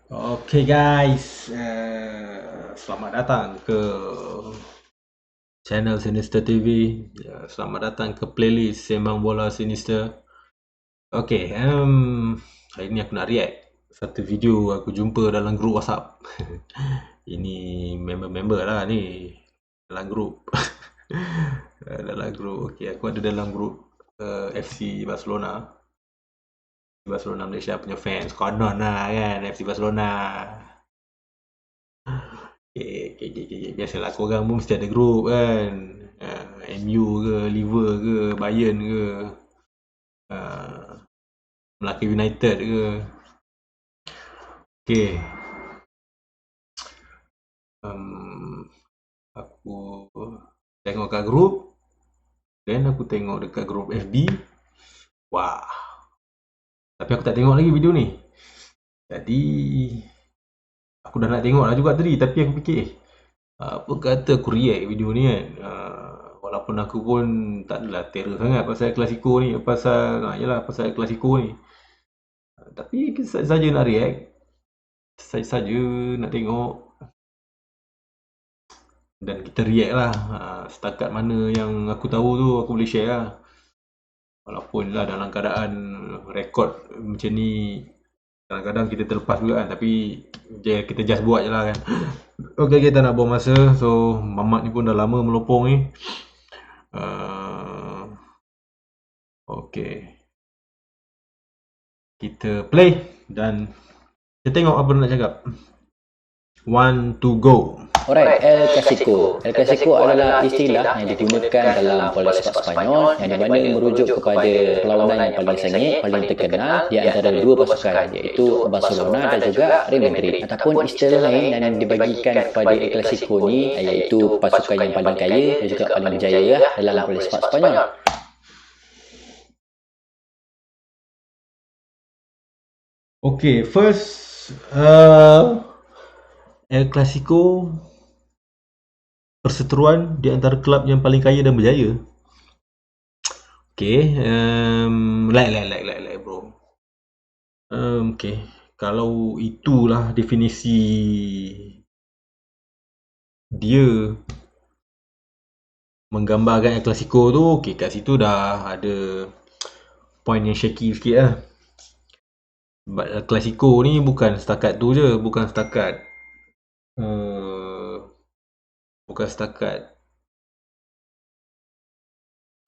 Oke guys, selamat datang ke channel Sinister TV. Selamat datang ke playlist Sembang Bola Sinister. Oke, hari ni aku nak react satu video aku jumpa dalam grup WhatsApp. Ini member-member lah ni dalam grup. Dalam grup. Okey, aku ada dalam grup FC Barcelona. Barcelona Malaysia punya fans. Konon lah kan FC Barcelona. Okay. Biasalah korang pun mesti ada group kan. MU ke, Liver ke, Bayern ke, Melaka United ke. Okay. Aku tengok kat group. Then aku tengok dekat group FB. Wah. Tapi aku tak tengok lagi video ni. Jadi aku dah nak tengok lah juga tadi. Tapi aku fikir apa kata aku react video ni kan. Walaupun aku pun tak adalah terror sangat pasal Klasiko ni. Pasal Klasiko ni. Tapi saja nak react. Saja nak tengok. Dan kita react lah. Setakat mana yang aku tahu tu aku boleh share lah. Walaupun lah dalam keadaan rekod macam ni kadang-kadang kita terlepas juga kan. Tapi kita just buat je lah kan. Okay, kita nak buang masa. So Mamat ni pun dah lama melopong ni. Okay. Kita play dan kita tengok apa nak cakap. 1, 2, go. Alright, El Clasico. El Clasico adalah istilah yang digunakan dalam bola sepak Spanyol yang dimana merujuk kepada perlawanan yang paling sengit, paling terkenal di antara dua pasukan iaitu Barcelona dan juga Real Madrid. Ataupun istilah lain yang dibagikan kepada El Clasico ni iaitu pasukan yang paling kaya dan juga paling berjaya dalam bola sepak Spanyol. Okay, first El Clasico perseteruan di antara kelab yang paling kaya dan berjaya. Okay, like bro. Okay, kalau itulah definisi dia menggambarkan El Clasico tu, okay, kat situ dah ada point yang shaky sikit lah. Sebab El Clasico ni bukan setakat tu je, bukan setakat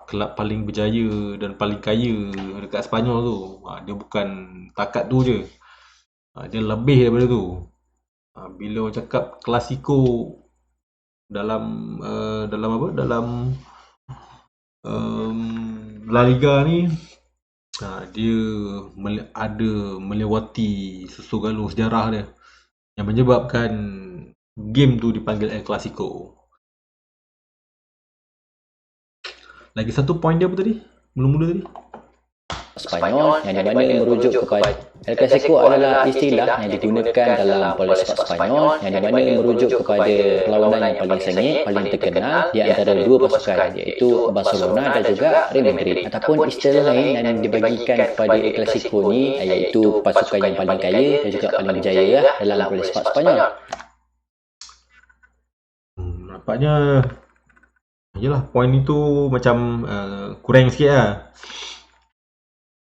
kelab paling berjaya dan paling kaya dekat Sepanyol tu. Dia bukan takat tu je. Dia lebih daripada tu. Bila orang cakap Klasiko dalam La Liga ni, dia ada melewati sesuatu sejarah dia yang menyebabkan game tu dipanggil El Clasico. Lagi satu point dia apa tadi? Mula-mula tadi. Spanyol yang dimana merujuk kepada El Clasico adalah istilah yang digunakan dalam bola sepak Spanyol yang dimana merujuk kepada perlawanan yang paling sengit, paling terkenal di antara dua pasukan iaitu Barcelona dan juga Real Madrid. Ataupun istilah lain yang dibagikan kepada El Clasico ni iaitu pasukan yang paling kaya dan juga paling berjaya dalam bola sepak Spanyol. Nampaknya yelah, point itu macam kurang sikit lah.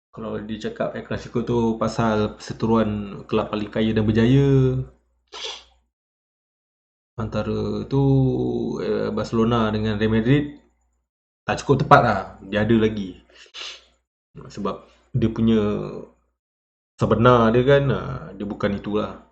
Kalau dia cakap El Clasico tu pasal perseteruan kelab paling kaya dan berjaya, antara tu Barcelona dengan Real Madrid, tak cukup tepat lah. Dia ada lagi. Sebab dia punya sebenar dia kan, dia bukan itulah.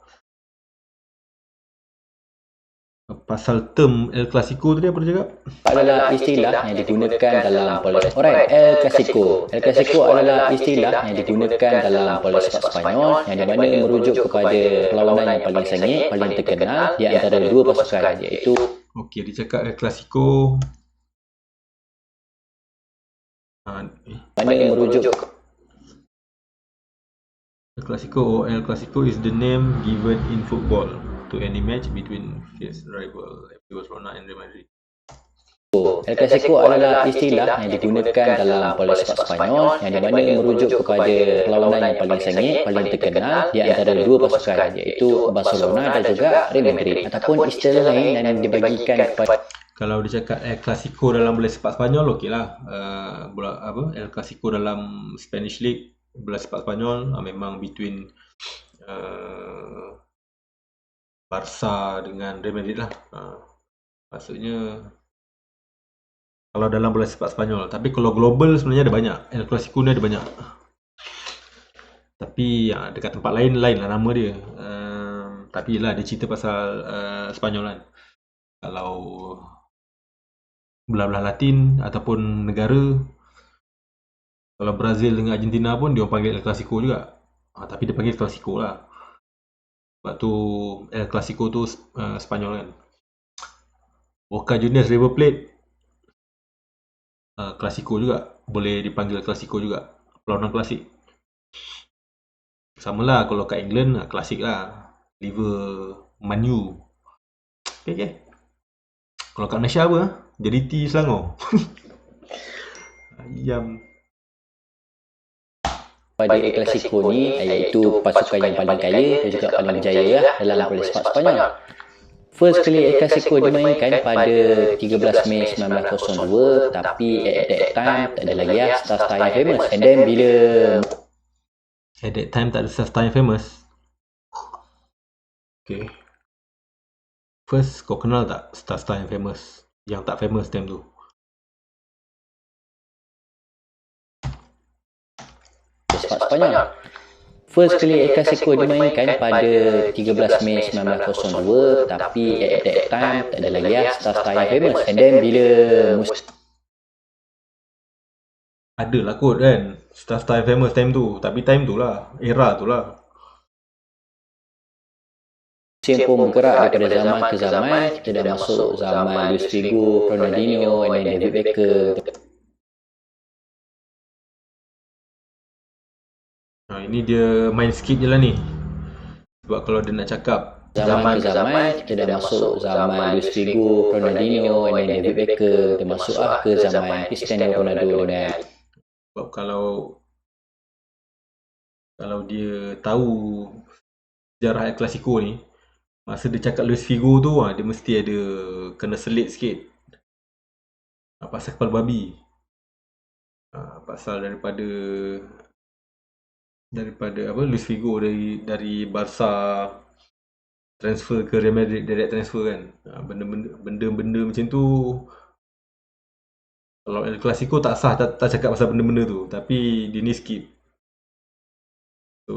Pasal term El Clasico tadi apa dia cakap? Adalah istilah yang digunakan dalam bola. Alright, El Clasico. El Clasico adalah istilah yang digunakan dalam bola sepak Spanyol yang dimana merujuk kepada perlawanan yang paling sengit, paling terkenal di antara dua pasukan iaitu. Okey, dia cakap El Clasico. Mana merujuk El Clasico is the name given in football to any match between fierce rival FC Barcelona and Real Madrid. El Clasico adalah istilah yang digunakan dalam bola sepak Spanyol yang dimana merujuk kepada perlawanan yang paling sengit, paling terkenal di antara dua pasukan iaitu Barcelona dan juga Real Madrid. Ataupun istilah lain yang dibagikan kepada kalau dicakap El Clasico dalam bola sepak Spanyol, okeylah. El Clasico dalam Spanish League, bola sepak Spanyol memang between Barca dengan Real Madrid lah. Maksudnya kalau dalam bola sepak Spanyol, tapi kalau global sebenarnya ada banyak. El Clasico ni ada banyak. Tapi dekat tempat lain lah nama dia. Tapi lah dia cerita pasal Spanyol kan. Kalau belah-belah Latin ataupun negara, kalau Brazil dengan Argentina pun dia panggil El Clasico juga. Tapi dia panggil Clasico lah. Sebab tu El Clasico tu Spanyol kan. Boca Juniors River Plate Clasico juga, boleh dipanggil Clasico juga, perlawanan klasik. Sama lah kalau kat England klasik lah, Liver Man U. Okay. Kalau kat Malaysia apa? JDT Selangor. Ayam. pada El Clasico ni, iaitu pasukan yang paling kaya dan juga paling berjaya dalam bola sepak Spanyol. First kali El Clasico dimainkan pada 13 Mei 1902, tapi at that time tak ada lagi star-star yang famous. And then bila at that time tak ada star yang famous. Okay. First, kau kenal tak star yang famous? Yang tak famous time tu? sepak Spanyol. First kali El Clasico dimainkan pada 13 Mei 1902, tapi at that time tak ada lagi star-star yang famous. And then bila ada lah kot kan star yang famous time tu, tapi time tu lah, era tu lah. musim pun bergerak daripada zaman ke zaman. Kita dah masuk zaman Luis Figo, Ronaldinho, and then David Beckham. Ini dia main sikit je lah ni. Sebab kalau dia nak cakap zaman ke zaman, kita dah masuk zaman Luis Figo, Ronaldinho, and then David Beckham. Dia masuk ke zaman Cristiano Ronaldo dan sebab kalau dia tahu sejarah El Clasico ni, masa dia cakap Luis Figo tu, dia mesti ada kena selit sikit pasal kepala babi. Pasal daripada apa, Luis Figo dari Barca transfer ke Real Madrid, direct transfer kan. Benda-benda macam tu, kalau El Clasico tak sah, tak cakap pasal benda-benda tu, tapi dia ni skip. So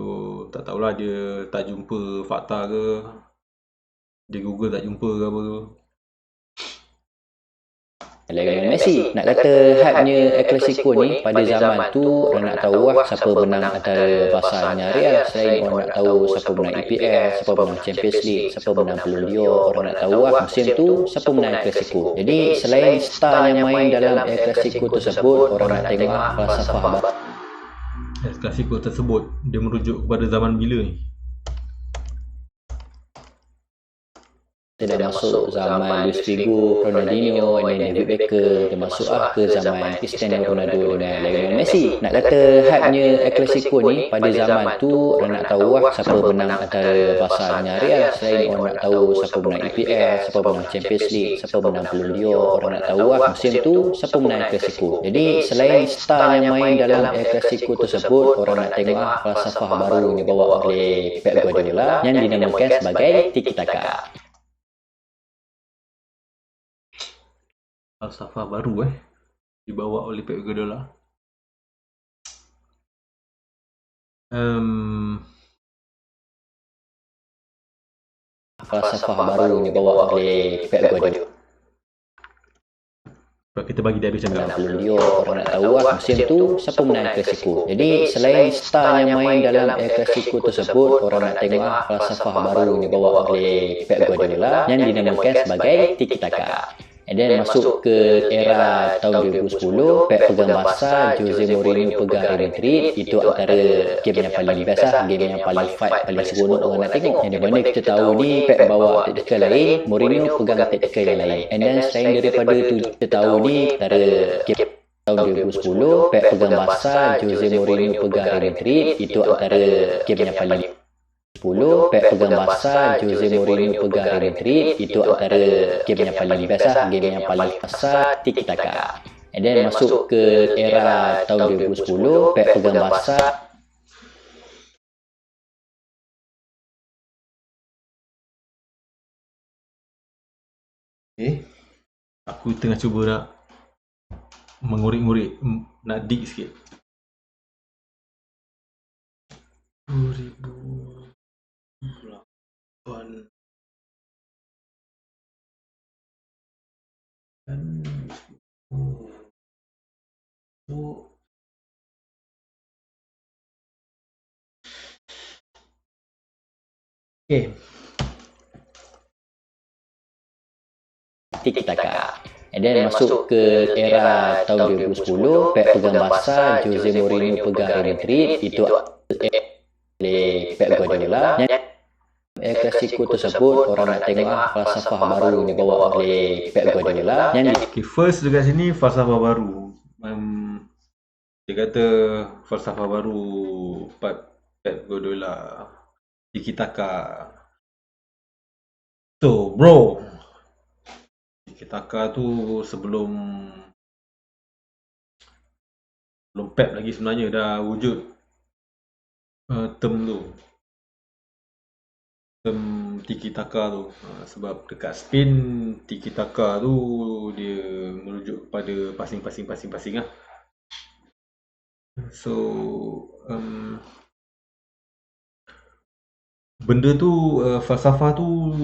tak tahulah dia tak jumpa fakta ke, dia Google tak jumpa ke apa tu. Lionel Messi. Nak kata hype-nya El Clasico ni pada zaman tu, orang nak tahu siapa menang antara Barca dengan Real. Selain orang nak tahu siapa menang EPL, siapa menang Champions League, siapa menang Ballon d'Or, orang nak tahu musim tu siapa menang El Clasico. Jadi selain star yang main dalam El Clasico tersebut, orang nak tengok falsafah baru. El Clasico tersebut dia merujuk kepada zaman bila ni? Dia dah masuk zaman Luis Figo, Ronaldinho, and then David Beckham. Dia masuk ke zaman Cristiano Ronaldo dan Lionel Messi. Nak kata hype-nya El Clasico ni pada zaman tu, orang nak tahu siapa menang antara Barca dengan Real. Selain orang nak tahu siapa menang EPL, siapa menang Champions League, siapa menang Ballon d'Or, orang nak tahu musim tu siapa menang El Clasico. Jadi selain star yang main dalam El Clasico tersebut, orang nak tengok falsafah baru yang dibawa oleh Pep Guardiola yang dinamakan sebagai Tiki Taka. Falsafah baru dibawa oleh Pep Guardiola. Falsafah baru dibawa oleh Pep Guardiola. Sebab kita bagi dia habis macam Ballon d'Or, orang nak tahu musim tu siapa menang El Clasico. Jadi selain star yang main dalam El Clasico tersebut, orang nak tengok falsafah baru dibawa oleh Pep Guardiola yang dinamakan sebagai Tiki Taka. And then masuk ke era tahun 2010, Pep pegang Barca, Jose Mourinho pegang Real Madrid. Itu antara game yang paling best lah, game yang paling fight, paling seronok orang nak tengok. Yang di mana kita tahu ni Pep bawa taktikal lain, Mourinho pegang taktikal yang lain. And then selain daripada tu, kita tahu ni antara game tahun 2010, Pep pegang Barca, Jose Mourinho pegang Real Madrid. Itu antara game yang paling 10, Pep pegang Barca, Jose Mourinho pegang Real Madrid. Itu antara game yang paling best lah, game yang paling Barca Tiki Taka. And then masuk ke era tahun 2010, Pep pegang Barca. Okay. Aku tengah cuba nak mengurik-ngurik, nak dig sikit. 2008 kan. Okay. Tiki Taka. And then masuk ke era tahun 2010, Pep pegang Barca, Jose Mourinho pegang Real Madrid. Itu oleh Pep Guardiola. El Clasico tersebut orang nak tengok falsafah baru yang dibawa oleh Pep Guardiola. Okay, first dekat sini falsafah baru. Dia kata falsafah baru Pep Guardiola, Tiki Taka. So bro, Tiki Taka tu sebelum Pep lagi sebenarnya dah wujud term Tiki Taka tu. Sebab dekat Spain Tiki Taka tu dia merujuk kepada passing lah. So benda tu, falsafah tu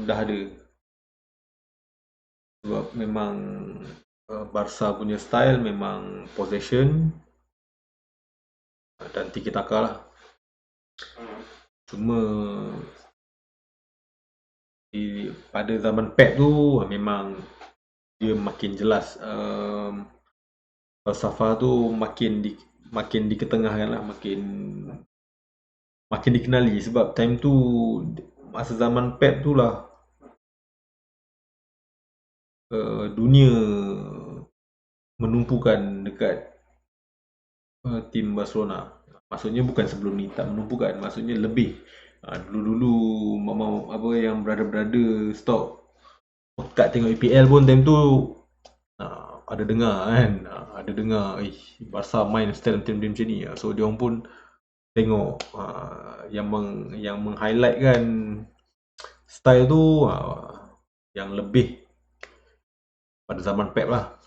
dah ada. Sebab memang Barca punya style memang possession dan Tiki Taka lah. Cuma pada zaman Pep tu memang dia makin jelas, falsafah tu makin diketengahkan lah, makin dikenali. Sebab time tu masa zaman Pep tu lah dunia menumpukan dekat tim Barcelona. Maksudnya bukan sebelum ni tak menumpukan, maksudnya lebih. Dulu-dulu apa yang brother stop podcast tengok EPL pun time tu ada dengar kan, Barca main style macam ni. So dia orang pun tengok yang meng-highlight kan style tu yang lebih pada zaman Pep lah.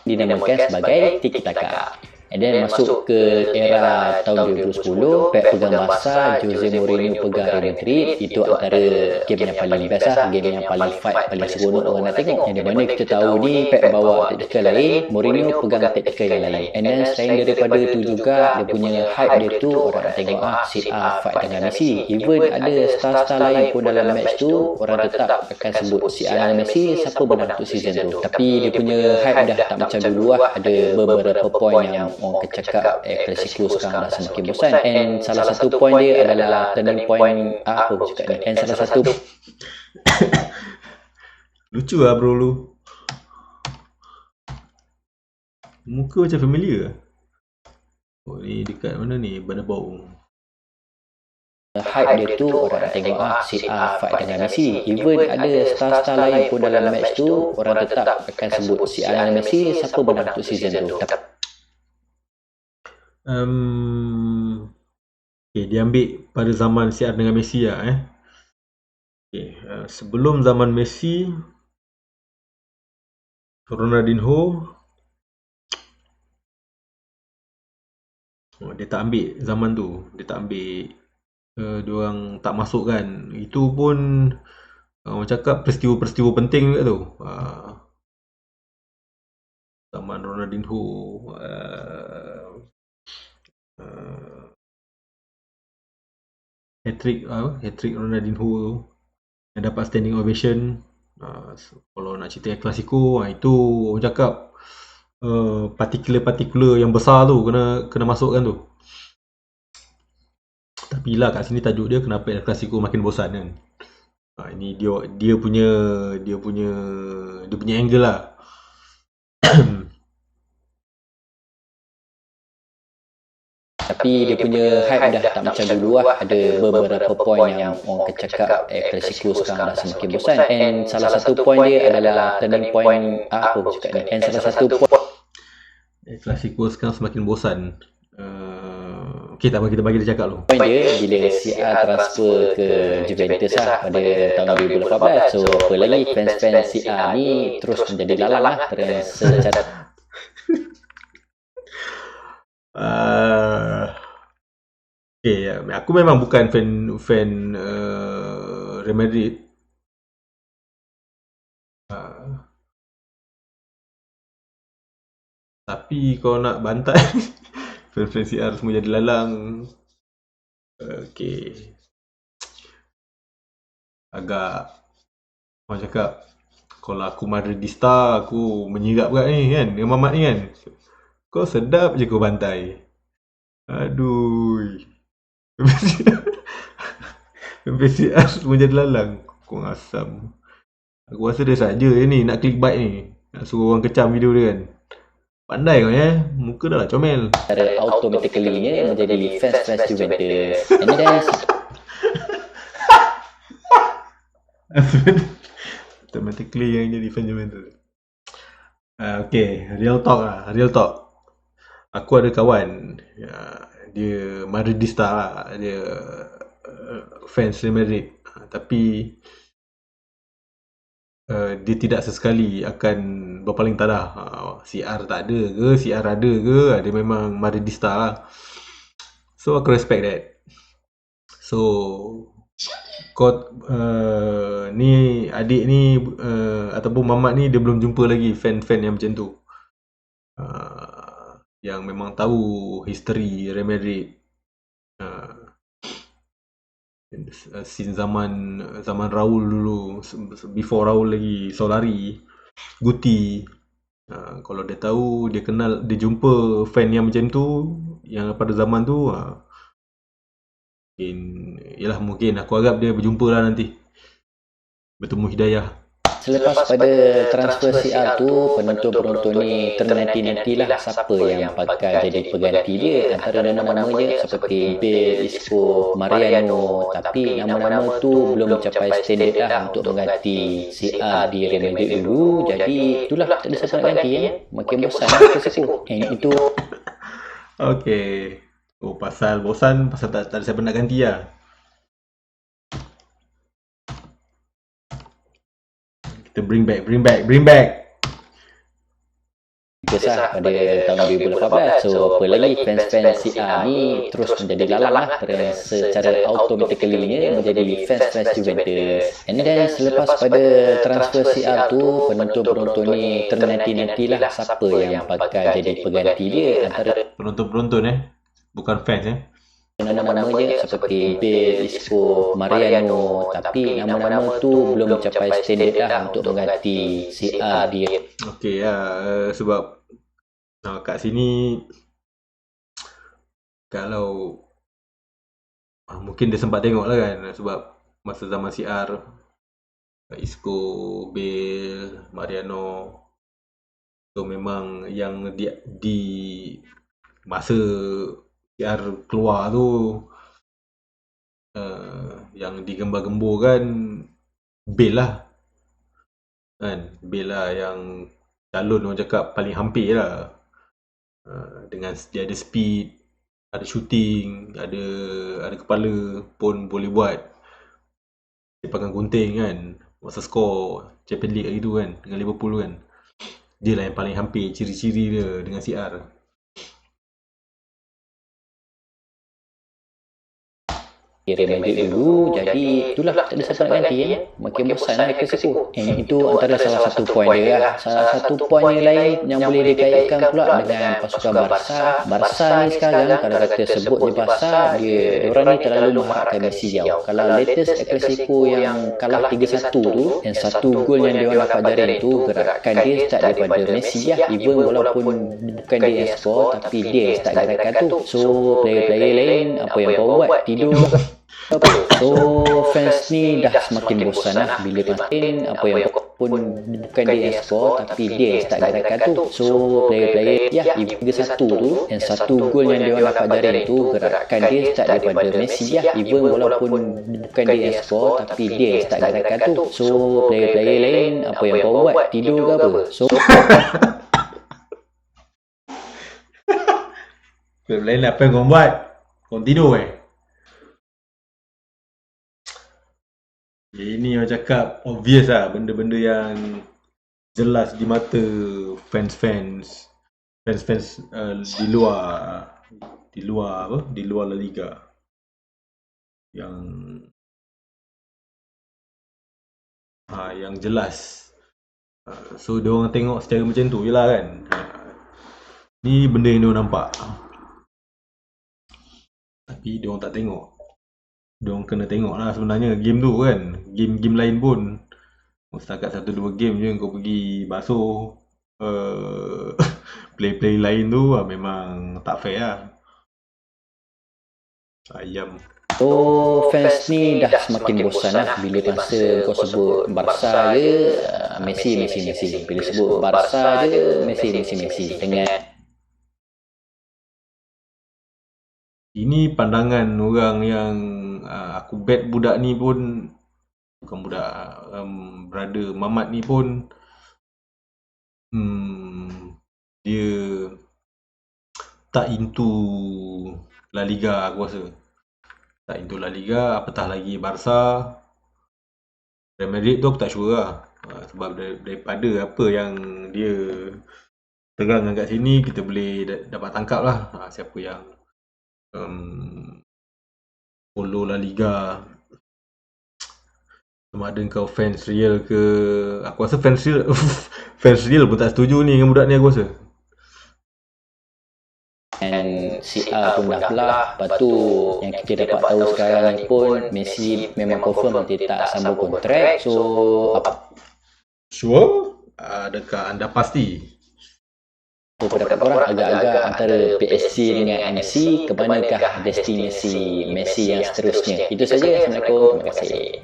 Dinamakan sebagai Tiki Taka. And then masuk ke era tahun 2010, Pep pegang Barca, Jose Mourinho pegang Real Madrid. Itu antara game yang paling best lah, game yang paling fight, paling seronok orang nak tengok. Yang di mana kita tahu ni Pep bawa taktikal lain, Mourinho pegang taktikal yang lain. And then selain daripada tu juga, dia punya hype dia tu orang nak tengok sit up fight dengan Messi. Even ada star-star lain pun dalam match tu, orang tetap akan sebut si dengan Messi siapa menang untuk season tu. Tapi dia punya hype dah tak macam dulu lah. Ada beberapa point yang orang kecakap Clasico sekarang dah semakin bosan. And salah satu point dia adalah turning point apa cakap ni. And salah satu lucu lah bro lu. Muka macam familiar. Oh ni dekat mana ni? Bernabeu. hype dia tu orang nak tengok sit up fight dengan Messi. Even ada star-star lain pun dalam match tu, orang tetap akan sebut si dengan Messi siapa menang untuk season tu. Okay, dia ambil pada zaman CR dengan Messi lah Okay, sebelum zaman Messi, Ronaldinho, dia tak ambil zaman tu, dia tak ambil, diorang tak masuk kan. Itu pun orang cakap peristiwa-peristiwa penting juga tu. Zaman Ronaldinho, hat-trick Ronaldinho tu. yang dapat standing ovation. So, kalau nak cerita El Clasico, itu orang cakap partikular yang besar tu kena masukkan tu. Tapi lah kat sini tajuk dia kenapa El Clasico makin bosan kan. Ini dia punya angle lah. Tapi dia punya hype dah tak macam dulu lah. Ada beberapa point yang orang cakap Clasico sekarang dah semakin bosan. And salah satu point dia adalah turning point apa aku cakap ni. And salah satu point Clasico sekarang semakin bosan. Okay, tak apa, kita bagi dia cakap dulu. point dia bila CR transfer ke Juventus lah pada tahun 2018. So apa lagi fans-fans CR ni terus menjadi lalang lah secara Okay, aku memang bukan fan Real Madrid. Tapi kalau nak bantai fan CR semua jadi lalang, okay, agak orang cakap kalau aku Madridista aku menyirap kat ni kan dengan Mamat ni kan. Kau sedap je kau bantai. Aduh. PCR semua jadi lalang. Kau asam. Aku rasa dia saja je ni nak clickbait ni. Nak suruh orang kecam video dia kan. Pandai kau ya. Muka dah lah comel. secara automatically-nya menjadi fans Juventus. And then Automatically yang jadi fan Juventus. Okay, real talk. Aku ada kawan, dia Madridista lah, dia fans Real Madrid, tapi dia tidak sesekali akan berpaling tadah. CR tak ada ke, CR ada ke, dia memang Madridista lah. So aku respect that. So kau ni adik ni ataupun mamat ni dia belum jumpa lagi fan-fan yang macam tu, yang memang tahu history Real Madrid since zaman Raul dulu, before Raul lagi, Solari, Guti. Kalau dia tahu, dia kenal, dia jumpa fan yang macam tu yang pada zaman tu, mungkin aku harap dia berjumpa lah nanti, bertemu Hidayah. selepas pada transfer CR tu, penonton-penonton ni ternanti-nantilah siapa yang bakal jadi pengganti dia. Antara nama-nama dia seperti Bale, Isco, Mariano. Tapi nama-nama tu belum mencapai standard lah untuk mengganti CR di Real Madrid dulu. Jadi itulah, tak ada siapa nak ganti ya. Makin bosan Clasico. Itu Okay. Pasal bosan, pasal tak ada siapa nak ganti lah. Kita bring back. Kisah pada tahun 2018. So apa lagi fans-fans CR ni terus menjadi lalang lah secara automatically-nya menjadi fans Juventus. And then selepas pada transfer CR tu, penonton-penonton ni ternanti-nantilah siapa yang bakal jadi pengganti dia. Antara Penonton-penonton bukan fans nama-nama dia seperti Bale, Isco, Mariano. Tapi nama-nama tu belum mencapai standard lah untuk mengganti CR di Okay sebab kat sini kalau mungkin dia sempat tengok lah kan, sebab masa zaman CR, Isco, Bale, Mariano, so memang yang di masa CR keluar tu, yang digembar-gemburkan Bale lah kan. Bale lah yang calon orang cakap paling hampir lah, dengan dia ada speed, ada shooting, ada kepala pun boleh buat. Dia pegang gunting kan masa skor Champions League lagi tu kan dengan Liverpool kan. Dia lah yang paling hampir ciri-ciri dia dengan CR. Real Madrid dulu, jadi itulah tak ada siapa nak ganti ya. Makin bosan lah El Clasico. Itu antara salah satu poin dia lah. Salah satu poin yang lain yang boleh dikaitkan pula dengan pasukan Barca. Barca ni sekarang kalau kita sebut di Barca, diorang ni terlalu mengharapkan Messi jauh. Kalau latest El Clasico yang kalah 3-1 tu, yang satu gol yang diorang dapat jaring tu, gerakan dia start daripada Messi lah. Even walaupun bukan dia yang score, tapi dia yang start gerakan tu. So player-player lain apa yang kau buat? Tidur. So fans ni dah semakin bosan lah bila Martin apa yang pun bukan dia yang score, tapi dia yang start gerakan tu. So player-player ya 3-1 tu, yang satu gol yang diorang dapat jaring tu, gerakan dia start daripada Messi lah. Even walaupun bukan dia yang score, tapi dia yang start gerakan tu. So player-player lain apa yang kau buat? Tidur ke apa? So player lain apa yang kau buat? Kau tidur Ini orang cakap obvious lah, benda-benda yang jelas di mata fans-fans di luar La Liga yang jelas. So dia orang tengok secara macam tu je lah kan. Ni benda yang dia orang nampak, tapi dia orang tak tengok. Diorang kena tengok lah sebenarnya game tu kan. Game-game lain pun setakat 1-2 game je kau pergi basuh play lain tu memang tak fair lah. Ayam. So fans ni dah semakin bosan lah bila masa kau sebut Barca je Messi. Bila sebut Barca je Messi dengan ini pandangan orang yang aku bet budak ni pun bukan budak, brother Mamat ni pun dia tak into La Liga aku rasa. Tak into La Liga, apatah lagi Barca. Real Madrid tu aku tak sure lah. Sebab daripada apa yang dia terangkan kat sini, kita boleh dapat tangkap lah siapa yang follow La Liga. Sama ada kau fans real ke. Aku rasa fans real pun tak setuju ni dengan budak ni aku rasa. And si A pun dah belah. Lepas tu yang kita dapat tahu sekarang ni pun Messi memang confirm dia tak sambung kontrak. So apa? Sure? Adakah anda pasti? So pendapat korang agak-agak antara PSG dengan MC, ke manakah destinasi Messi yang seterusnya? Itu saja. Assalamualaikum. Terima kasih.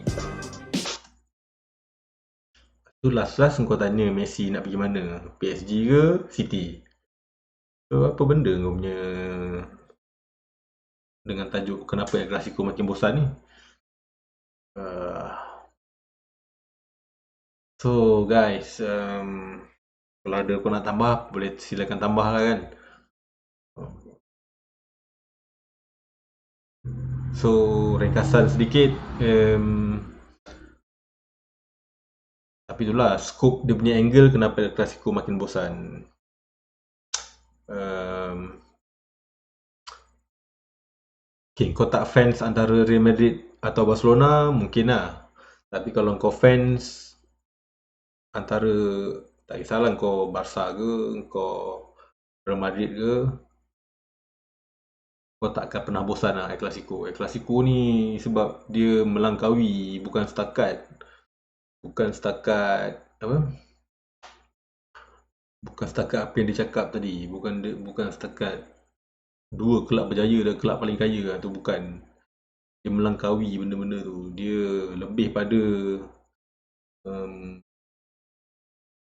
Tu last kau tanya Messi nak pergi mana? PSG ke City? So apa benda kau punya dengan tajuk kenapa El Clasico makin bosan ni? So guys, kalau ada kau nak tambah, boleh silakan tambah lah kan. So ringkasan sedikit, tapi itulah scope dia punya angle kenapa El Clasico makin bosan. Okay, kau tak fans antara Real Madrid atau Barcelona, mungkin lah. Tapi kalau kau fans antara, tak kisahlah kau Barca ke, kau Real Madrid ke, kau tak akan pernah bosan lah El Clasico. El Clasico ni sebab dia melangkaui bukan setakat apa yang dia cakap tadi, bukan setakat dua kelab berjaya dan kelab paling kaya lah, tu bukan. Dia melangkaui benda-benda tu. Dia lebih pada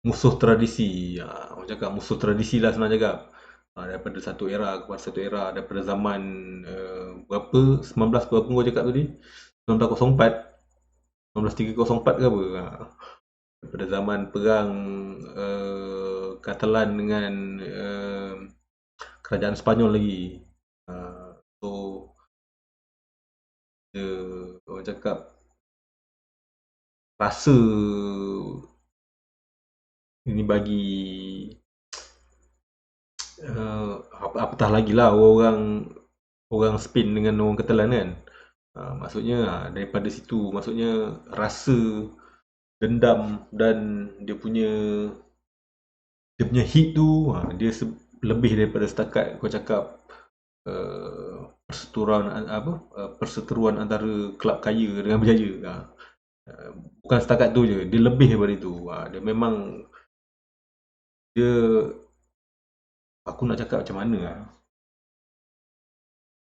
musuh tradisi. Orang cakap musuh tradisi lah senang cakap. Daripada satu era kepada satu era, daripada zaman berapa, 19 berapa kau cakap tadi, 1904 ke apa, daripada zaman perang Catalan dengan kerajaan Sepanyol lagi. So orang cakap rasa ini bagi apatah lagi lah orang Spain dengan orang Catalan kan. Maksudnya daripada situ, maksudnya rasa dendam dan dia punya hit tu, dia lebih daripada setakat kau cakap perseteruan antara kelab kaya dengan berjaya. Bukan setakat tu je, dia lebih daripada itu. Dia memang dia aku nak cakap macam mana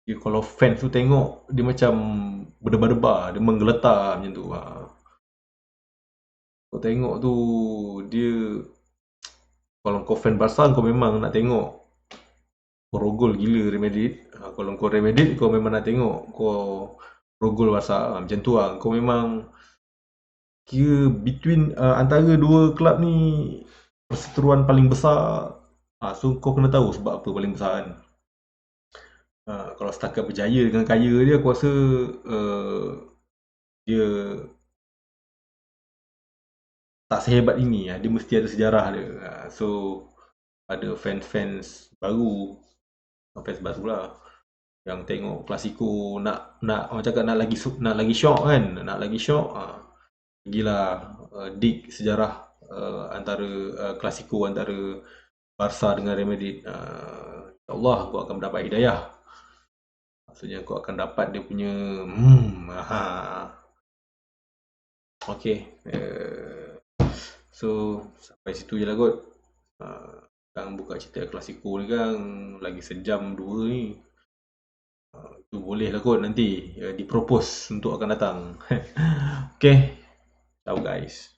dia, kalau fans tu tengok dia macam berdebar-debar, dia menggeletar macam tu. Kau tengok tu dia, kalau kau fan Barca kau memang nak tengok rogol gila Real Madrid. Kalau kau Real Madrid kau memang nak tengok kau rogol Barca. Macam tu kau memang kira between antara dua kelab ni perseteruan paling besar. So kau kena tahu sebab apa paling besar kan. Kalau setakat berjaya dengan kaya dia, aku rasa dia tak sehebat ini. Dia mesti ada sejarah dia. So ada fans-fans baru, fans baru lah, yang tengok Klasiko nak orang cakap nak lagi syok kan, nak lagi syok, pergilah dig sejarah antara Klasiko antara Barca dengan Real Madrid. InsyaAllah kau akan mendapat hidayah. Maksudnya kau akan dapat dia punya Okay. So sampai situ je lah kot. Sekarang buka cerita Klasiko ni kan lagi sejam 2 ni. Tu boleh lah kot nanti dipropose untuk akan datang. Okay. Ciao guys.